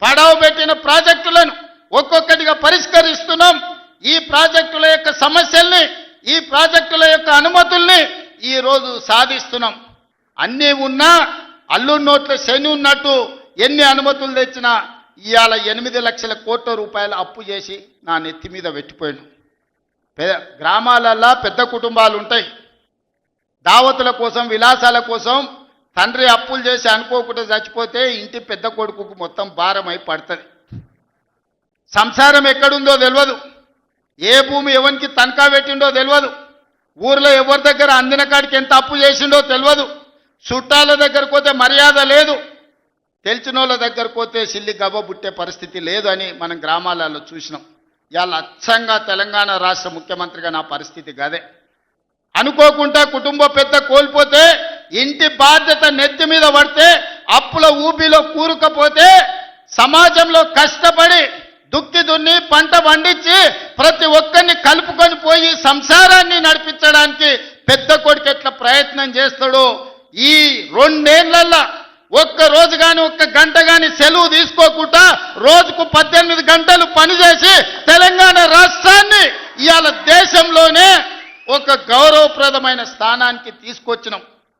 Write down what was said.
పడవ పెట్టిన ప్రాజెక్టులను ఒక్కొక్కటిగా పరిష్కరిస్తున్నాం. ఈ ప్రాజెక్టుల యొక్క సమస్యల్ని, ఈ ప్రాజెక్టుల యొక్క అనుమతుల్ని ఈ రోజు సాధిస్తున్నాం. అన్నీ ఉన్నా అల్లు నోట్ల శని ఉన్నట్టు ఎన్ని అనుమతులు తెచ్చినా ఇవాళ 8 లక్షల కోట్ల రూపాయలు అప్పు చేసి నా నెత్తి మీద పెట్టిపోయాను. గ్రామాలల్లో పెద్ద కుటుంబాలు ఉంటాయి. దావతుల కోసం, విలాసాల కోసం తండ్రి అప్పులు చేసి అనుకోకుండా చచ్చిపోతే ఇంటి పెద్ద కొడుకుకు మొత్తం భారమై పడుతుంది. సంసారం ఎక్కడుందో తెలియదు, ఏ భూమి ఎవరికి తనఖా పెట్టిండో తెలియదు, ఊర్లో ఎవరి దగ్గర అందిన కాడికి ఎంత అప్పు చేసిండో తెలియదు, చుట్టాల దగ్గరకు పోతే మర్యాద లేదు, తెలిసిన వాళ్ళ దగ్గరకు పోతే సిల్లి గవ్వ పుట్టే పరిస్థితి లేదు అని మనం గ్రామాలలో చూసినాం. ఇవాళ అచ్చంగా తెలంగాణ రాష్ట్ర ముఖ్యమంత్రిగా నా పరిస్థితి గదే. అనుకోకుండా కుటుంబ పెద్ద కోల్పోతే, ఇంటి బాధ్యత నెత్తి మీద పడితే, అప్పుల ఊబిలో కూరుకపోతే, సమాజంలో కష్టపడి దుక్కి దున్ని పంట పండించి ప్రతి ఒక్కరిని కలుపుకొని పోయి సంసారాన్ని నడిపించడానికి పెద్ద కొడుకు ఎట్లా ప్రయత్నం చేస్తాడో, ఈ 2 ఏళ్లలో ఒక్క రోజు కానీ ఒక్క గంట కానీ సెలవు తీసుకోకుండా రోజుకు 18 గంటలు పనిచేసి తెలంగాణ రాష్ట్రాన్ని ఇవాళ దేశంలోనే ఒక గౌరవప్రదమైన స్థానానికి తీసుకొచ్చినాం.